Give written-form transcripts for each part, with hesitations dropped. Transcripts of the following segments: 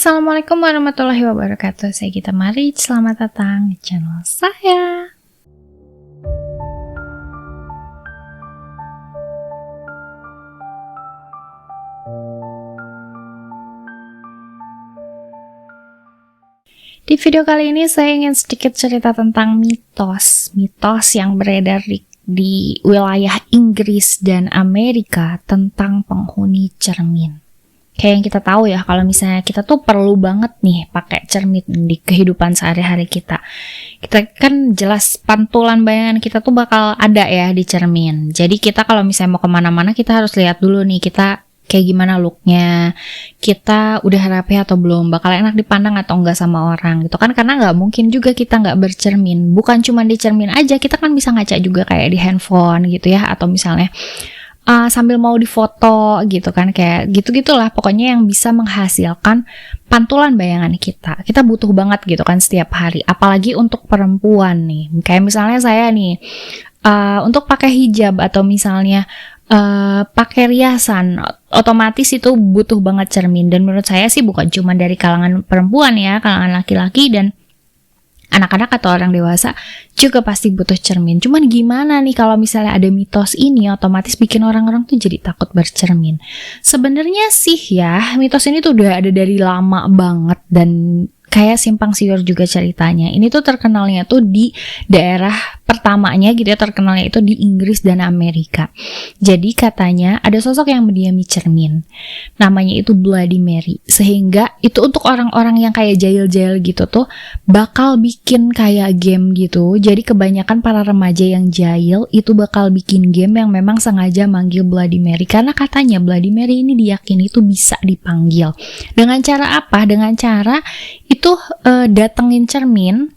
Assalamualaikum warahmatullahi wabarakatuh. Saya Gita Mari. Selamat datang di channel saya. Di video kali ini saya ingin sedikit cerita tentang mitos yang beredar di wilayah Inggris dan Amerika tentang penghuni cermin. Kayak yang kita tahu ya, kalau misalnya kita tuh perlu banget nih pakai cermin di kehidupan sehari-hari kita. Kita kan jelas pantulan bayangan kita tuh bakal ada ya di cermin. Jadi kita kalau misalnya mau kemana-mana kita harus lihat dulu nih kita kayak gimana looknya, kita udah rapi atau belum, bakal enak dipandang atau enggak sama orang gitu kan. Karena nggak mungkin juga kita nggak bercermin. Bukan cuma di cermin aja, kita kan bisa ngaca juga kayak di handphone gitu ya, atau misalnya sambil mau difoto gitu kan, kayak gitu-gitulah pokoknya yang bisa menghasilkan pantulan bayangan kita butuh banget gitu kan setiap hari, apalagi untuk perempuan nih, kayak misalnya saya nih untuk pakai hijab atau misalnya pakai riasan, otomatis itu butuh banget cermin. Dan menurut saya sih bukan cuma dari kalangan perempuan ya, kalangan laki-laki dan anak-anak atau orang dewasa juga pasti butuh cermin. Cuman gimana nih kalau misalnya ada mitos ini otomatis bikin orang-orang tuh jadi takut bercermin. Sebenarnya sih ya, mitos ini tuh udah ada dari lama banget dan kayak simpang siur juga ceritanya. Ini tuh terkenalnya tuh di daerah pertamanya gitu ya, terkenalnya itu di Inggris dan Amerika. Jadi katanya ada sosok yang mendiami cermin, namanya itu Bloody Mary. Sehingga itu untuk orang-orang yang kayak jahil-jahil gitu tuh bakal bikin kayak game gitu. Jadi kebanyakan para remaja yang jahil itu bakal bikin game yang memang sengaja manggil Bloody Mary. Karena katanya Bloody Mary ini diyakini itu bisa dipanggil. Dengan cara apa? Dengan cara itu datengin cermin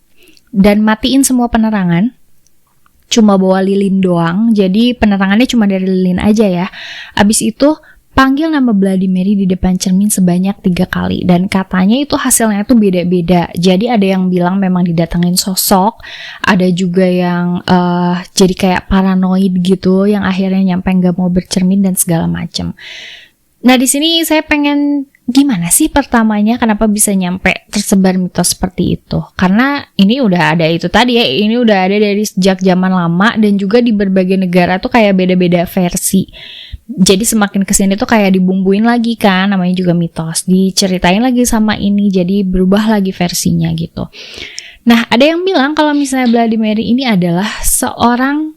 dan matiin semua penerangan, cuma bawa lilin doang, jadi penerangannya cuma dari lilin aja ya. Abis itu panggil nama Bloody Mary di depan cermin sebanyak 3 kali, dan katanya itu hasilnya tuh beda-beda. Jadi ada yang bilang memang didatengin sosok, ada juga yang jadi kayak paranoid gitu, yang akhirnya nyampe nggak mau bercermin dan segala macem. Nah di sini saya pengen gimana sih pertamanya kenapa bisa nyampe tersebar mitos seperti itu? Karena ini udah ada itu tadi ya, ini udah ada dari sejak zaman lama dan juga di berbagai negara tuh kayak beda-beda versi. Jadi semakin kesini tuh kayak dibumbuin lagi kan, namanya juga mitos, diceritain lagi sama ini, jadi berubah lagi versinya gitu. Nah ada yang bilang kalau misalnya Bloody Mary ini adalah seorang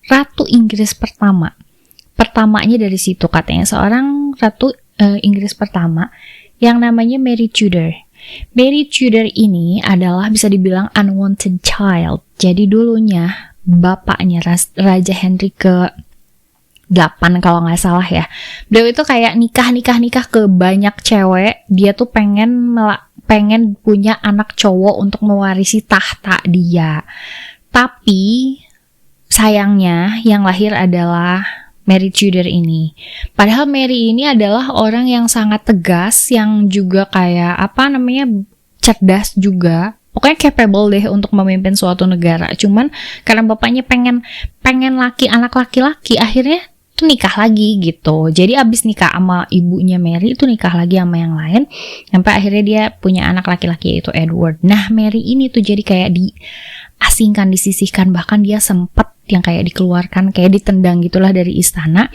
ratu Inggris pertamanya dari situ, katanya seorang ratu Inggris pertama yang namanya Mary Tudor. Mary Tudor ini adalah bisa dibilang unwanted child. Jadi dulunya bapaknya Raja Henry ke-8 kalau nggak salah ya. Beliau itu kayak nikah ke banyak cewek. Dia tuh pengen punya anak cowok untuk mewarisi tahta dia. Tapi sayangnya yang lahir adalah Mary Tudor ini. Padahal Mary ini adalah orang yang sangat tegas, yang juga kayak cerdas juga. Pokoknya capable deh untuk memimpin suatu negara. Cuman karena bapaknya pengen anak laki-laki, akhirnya tuh nikah lagi gitu. Jadi abis nikah sama ibunya Mary itu nikah lagi sama yang lain, sampai akhirnya dia punya anak laki-laki yaitu Edward. Nah Mary ini tuh jadi kayak diasingkan, disisihkan, bahkan dia sempat yang kayak dikeluarkan, kayak ditendang gitulah dari istana,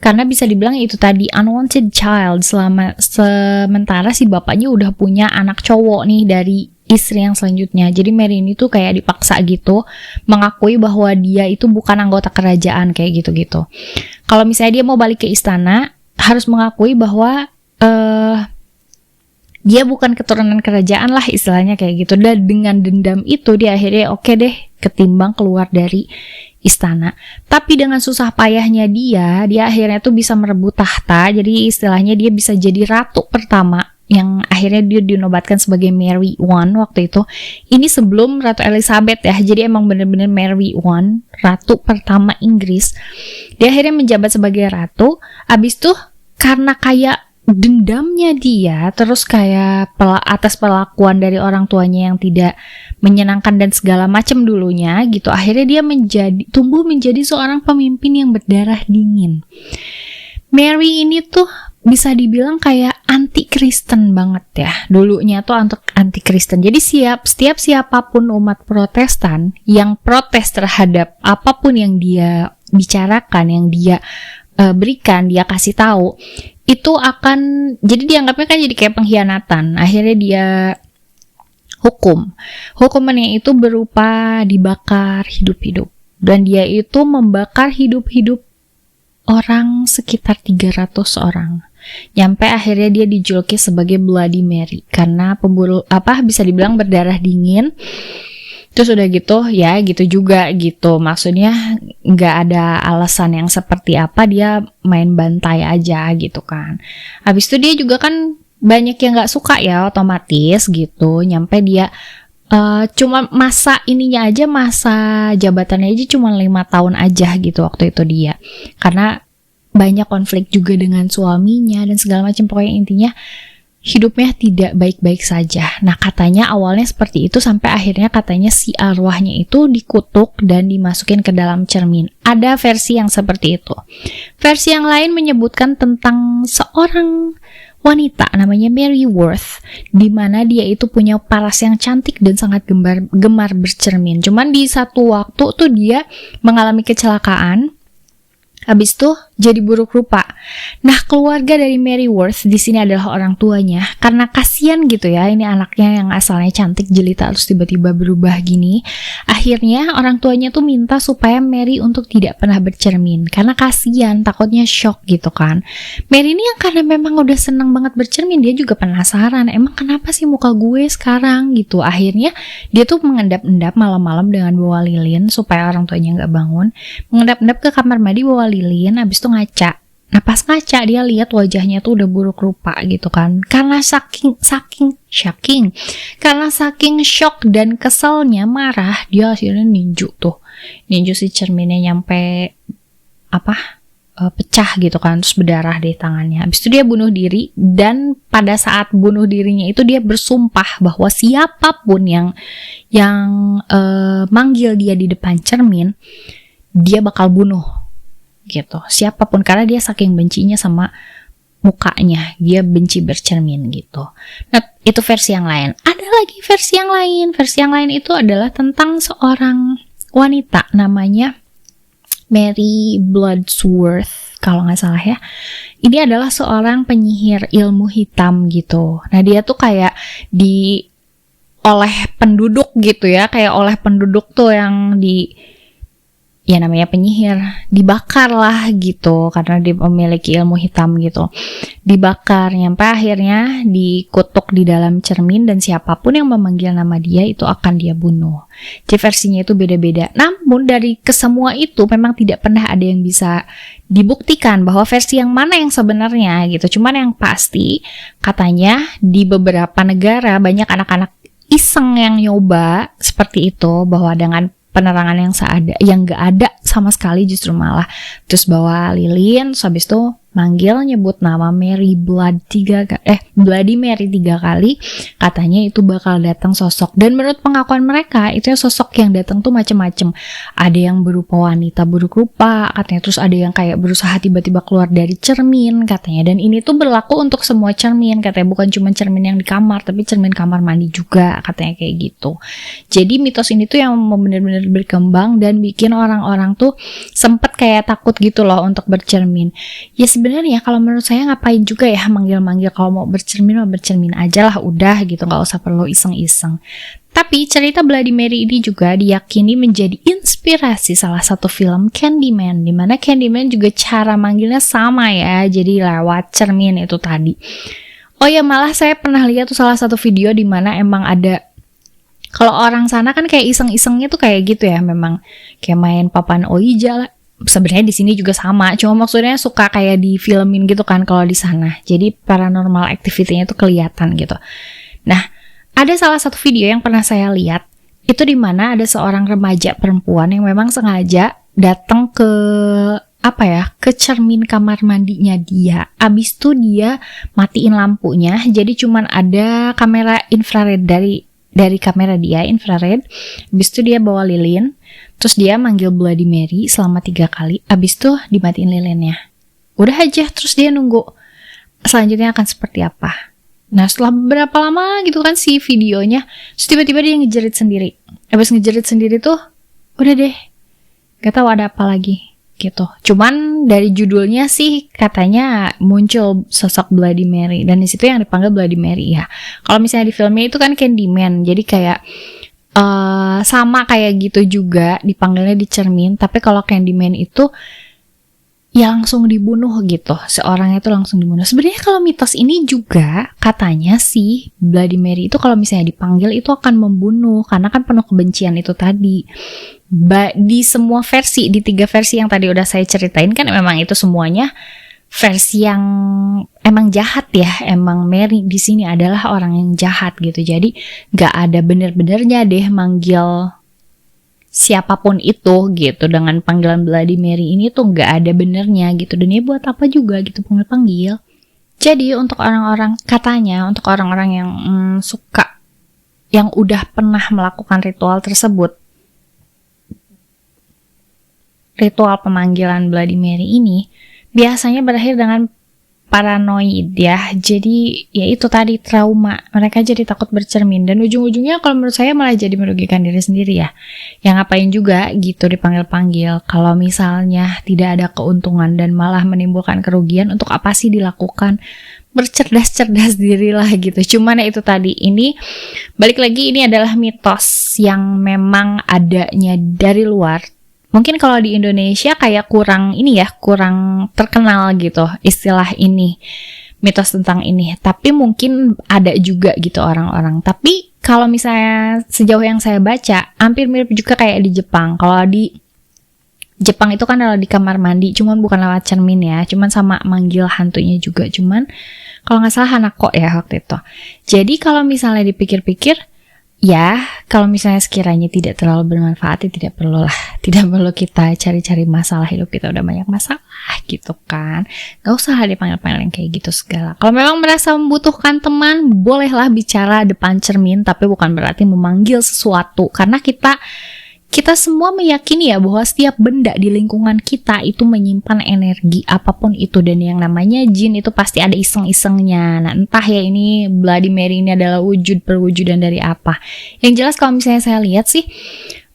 karena bisa dibilang itu tadi unwanted child. Sementara si bapaknya udah punya anak cowok nih dari istri yang selanjutnya. Jadi Mary ini tuh kayak dipaksa gitu mengakui bahwa dia itu bukan anggota kerajaan kayak gitu-gitu. Kalau misalnya dia mau balik ke istana harus mengakui bahwa dia bukan keturunan kerajaan lah istilahnya kayak gitu. Dan dengan dendam itu dia akhirnya oke deh ketimbang keluar dari istana. Tapi dengan susah payahnya dia akhirnya tuh bisa merebut tahta. Jadi istilahnya dia bisa jadi ratu pertama yang akhirnya dia dinobatkan sebagai Mary I waktu itu. Ini sebelum Ratu Elizabeth ya. Jadi emang bener-bener Mary I, ratu pertama Inggris. Dia akhirnya menjabat sebagai ratu. Abis tuh karena kayak dendamnya dia, terus kayak atas perlakuan dari orang tuanya yang tidak menyenangkan dan segala macam dulunya gitu, akhirnya dia tumbuh menjadi seorang pemimpin yang berdarah dingin. Mary ini tuh bisa dibilang kayak anti-Kristen banget ya. Dulunya tuh untuk anti-Kristen. Jadi setiap siapapun umat Protestan yang protes terhadap apapun yang dia bicarakan, yang dia berikan, dia kasih tahu, itu akan jadi dianggapnya kan jadi kayak pengkhianatan. Akhirnya dia hukumannya itu berupa dibakar hidup-hidup, dan dia itu membakar hidup-hidup orang sekitar 300 orang. Nyampe akhirnya dia dijuluki sebagai Bloody Mary karena pemburu bisa dibilang berdarah dingin. Terus udah gitu ya gitu juga gitu, maksudnya nggak ada alasan yang seperti apa, dia main bantai aja gitu kan. Habis itu dia juga kan banyak yang nggak suka ya, otomatis gitu. Nyampe dia cuma masa jabatannya aja cuma 5 tahun aja gitu waktu itu dia, karena banyak konflik juga dengan suaminya dan segala macam. Pokoknya intinya hidupnya tidak baik-baik saja. Nah, katanya awalnya seperti itu sampai akhirnya katanya si arwahnya itu dikutuk dan dimasukin ke dalam cermin. Ada versi yang seperti itu. Versi yang lain menyebutkan tentang seorang wanita namanya Mary Worth, di mana dia itu punya paras yang cantik dan sangat gemar bercermin. Cuman di satu waktu tuh dia mengalami kecelakaan. Habis itu jadi buruk rupa. Nah, keluarga dari Mary Worth di sini adalah orang tuanya. Karena kasihan gitu ya, ini anaknya yang asalnya cantik jelita terus tiba-tiba berubah gini. Akhirnya orang tuanya tuh minta supaya Mary untuk tidak pernah bercermin. Karena kasihan, takutnya shock gitu kan. Mary ini yang karena memang udah seneng banget bercermin, dia juga penasaran, emang kenapa sih muka gue sekarang gitu. Akhirnya dia tuh mengendap-endap malam-malam dengan bawa lilin supaya orang tuanya gak bangun. Mengendap-endap ke kamar mandi bawa lilin, habis itu ngaca. Nah, pas ngaca dia lihat wajahnya tuh udah buruk rupa gitu kan. Karena saking shock dan keselnya, marah, dia akhirnya ninju si cerminnya nyampe pecah gitu kan, terus berdarah di tangannya. Habis itu dia bunuh diri, dan pada saat bunuh dirinya itu dia bersumpah bahwa siapapun yang manggil dia di depan cermin, dia bakal bunuh gitu, siapapun, karena dia saking bencinya sama mukanya, dia benci bercermin gitu. Nah, itu versi yang lain. Ada lagi versi yang lain itu adalah tentang seorang wanita namanya Mary Bloodsworth kalau nggak salah ya. Ini adalah seorang penyihir ilmu hitam gitu. Nah, dia tuh kayak oleh penduduk gitu ya, kayak oleh penduduk tuh yang ya namanya penyihir, dibakar lah gitu karena dia memiliki ilmu hitam gitu. Dibakar nyampe akhirnya dikutuk di dalam cermin, dan siapapun yang memanggil nama dia itu akan dia bunuh. Jadi versinya itu beda-beda. Namun dari kesemua itu memang tidak pernah ada yang bisa dibuktikan bahwa versi yang mana yang sebenarnya gitu. Cuman yang pasti katanya di beberapa negara banyak anak-anak iseng yang nyoba seperti itu, bahwa dengan penerangan yang gak ada sama sekali justru malah, terus bawa lilin, terus habis itu nyebut nama Bloody Mary 3 kali, katanya itu bakal datang sosok. Dan menurut pengakuan mereka itu sosok yang datang tuh macem-macem. Ada yang berupa wanita buruk rupa katanya, terus ada yang kayak berusaha tiba-tiba keluar dari cermin katanya. Dan ini tuh berlaku untuk semua cermin katanya, bukan cuma cermin yang di kamar, tapi cermin kamar mandi juga katanya, kayak gitu. Jadi mitos ini tuh yang benar-benar berkembang dan bikin orang-orang tuh sempet kayak takut gitu loh untuk bercermin. Ya sebenarnya kalau menurut saya ngapain juga ya manggil-manggil, kalau mau bercermin aja lah udah gitu, nggak usah perlu iseng-iseng. Tapi cerita Bloody Mary ini juga diyakini menjadi inspirasi salah satu film Candyman, dimana Candyman juga cara manggilnya sama ya, jadi lewat cermin itu tadi. Oh ya, malah saya pernah lihat tuh salah satu video dimana emang ada, kalau orang sana kan kayak iseng-isengnya tuh kayak gitu ya, memang kayak main papan Ouija lah. Sebenarnya di sini juga sama, cuma maksudnya suka kayak di filmin gitu kan kalau di sana. Jadi paranormal activity-nya tuh kelihatan gitu. Nah, ada salah satu video yang pernah saya lihat, itu di mana ada seorang remaja perempuan yang memang sengaja datang ke cermin kamar mandinya dia. Abis itu dia matiin lampunya, jadi cuman ada kamera infrared dari kamera dia infrared. Abis itu dia bawa lilin, terus dia manggil Bloody Mary selama 3 kali. Abis itu dimatiin lilinnya. Udah aja, terus dia nunggu. selanjutnya akan seperti apa. Nah setelah beberapa lama gitu kan si videonya, terus tiba-tiba dia ngejerit sendiri. Habis ngejerit sendiri tuh, udah deh, gak tahu ada apa lagi gitu. Cuman dari judulnya sih katanya muncul sosok Bloody Mary, dan di situ yang dipanggil Bloody Mary ya. Kalau misalnya di filmnya itu kan Candyman, jadi kayak sama kayak gitu juga dipanggilnya di cermin. Tapi kalau Candyman itu ya langsung dibunuh gitu, seorangnya itu langsung dibunuh. Sebenarnya kalau mitos ini juga katanya sih Bloody Mary itu kalau misalnya dipanggil itu akan membunuh, karena kan penuh kebencian itu tadi. Di semua versi, di 3 versi yang tadi udah saya ceritain kan memang itu semuanya versi yang emang jahat ya. Emang Mary di sini adalah orang yang jahat gitu. Jadi gak ada bener-benernya deh manggil siapapun itu gitu dengan panggilan Bloody Mary ini tuh gak ada benernya gitu. Dan ya buat apa juga gitu panggil-panggil. Jadi untuk orang-orang, katanya untuk orang-orang yang suka, yang udah pernah melakukan ritual tersebut, ritual pemanggilan Bloody Mary ini biasanya berakhir dengan paranoid ya. Jadi ya itu tadi, trauma. Mereka jadi takut bercermin, dan ujung-ujungnya kalau menurut saya malah jadi merugikan diri sendiri ya. Yang ngapain juga gitu dipanggil-panggil kalau misalnya tidak ada keuntungan dan malah menimbulkan kerugian. Untuk apa sih dilakukan? Bercerdas-cerdas dirilah gitu. Cuman ya itu tadi, ini balik lagi, ini adalah mitos yang memang adanya dari luar. Mungkin kalau di Indonesia kayak kurang ini ya, kurang terkenal gitu istilah ini, mitos tentang ini. Tapi mungkin ada juga gitu orang-orang. Tapi kalau misalnya sejauh yang saya baca, hampir mirip juga kayak di Jepang. Kalau di Jepang itu kan adalah di kamar mandi, cuman bukan lewat cermin ya, cuman sama manggil hantunya juga. Cuman kalau nggak salah Hanako ya waktu itu. Jadi kalau misalnya dipikir-pikir, ya, kalau misalnya sekiranya tidak terlalu bermanfaat, ya tidak perlu kita cari-cari masalah. Hidup kita udah banyak masalah gitu kan. Gak usah dipanggil-panggil yang kayak gitu segala. Kalau memang merasa membutuhkan teman, bolehlah bicara depan cermin, tapi bukan berarti memanggil sesuatu. Karena kita semua meyakini ya bahwa setiap benda di lingkungan kita itu menyimpan energi apapun itu, dan yang namanya jin itu pasti ada iseng-isengnya. Nah entah ya ini Bloody Mary ini adalah perwujudan dari apa. Yang jelas kalau misalnya saya lihat sih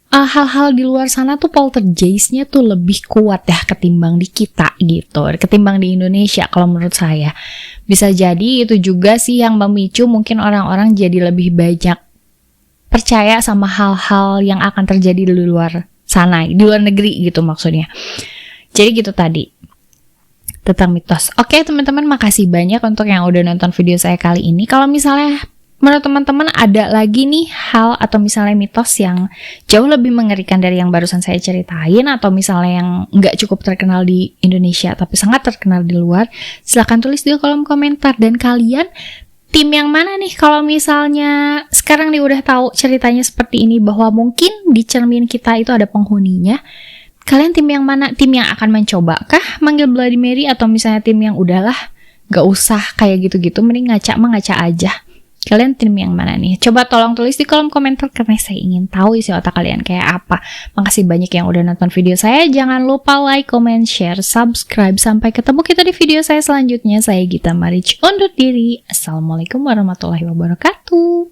hal-hal di luar sana tuh poltergeist-nya tuh lebih kuat ya ketimbang di kita gitu, ketimbang di Indonesia kalau menurut saya. Bisa jadi itu juga sih yang memicu mungkin orang-orang jadi lebih banyak percaya sama hal-hal yang akan terjadi di luar sana, di luar negeri gitu maksudnya. Jadi gitu tadi tentang mitos. Oke teman-teman, makasih banyak untuk yang udah nonton video saya kali ini. Kalau misalnya menurut teman-teman ada lagi nih hal atau misalnya mitos yang jauh lebih mengerikan dari yang barusan saya ceritain, atau misalnya yang nggak cukup terkenal di Indonesia tapi sangat terkenal di luar, silahkan tulis di kolom komentar. Dan kalian tim yang mana nih kalau misalnya sekarang nih udah tahu ceritanya seperti ini, bahwa mungkin di cermin kita itu ada penghuninya. Kalian tim yang mana? Tim yang akan mencoba kah manggil Bloody Mary, atau misalnya tim yang udahlah gak usah kayak gitu-gitu, mending ngaca aja. Kalian tim yang mana nih? Coba tolong tulis di kolom komentar karena saya ingin tahu isi otak kalian kayak apa. Makasih banyak yang udah nonton video saya. Jangan lupa like, comment, share, subscribe. Sampai ketemu kita di video saya selanjutnya. Saya Gita Maric undur diri. Assalamualaikum warahmatullahi wabarakatuh.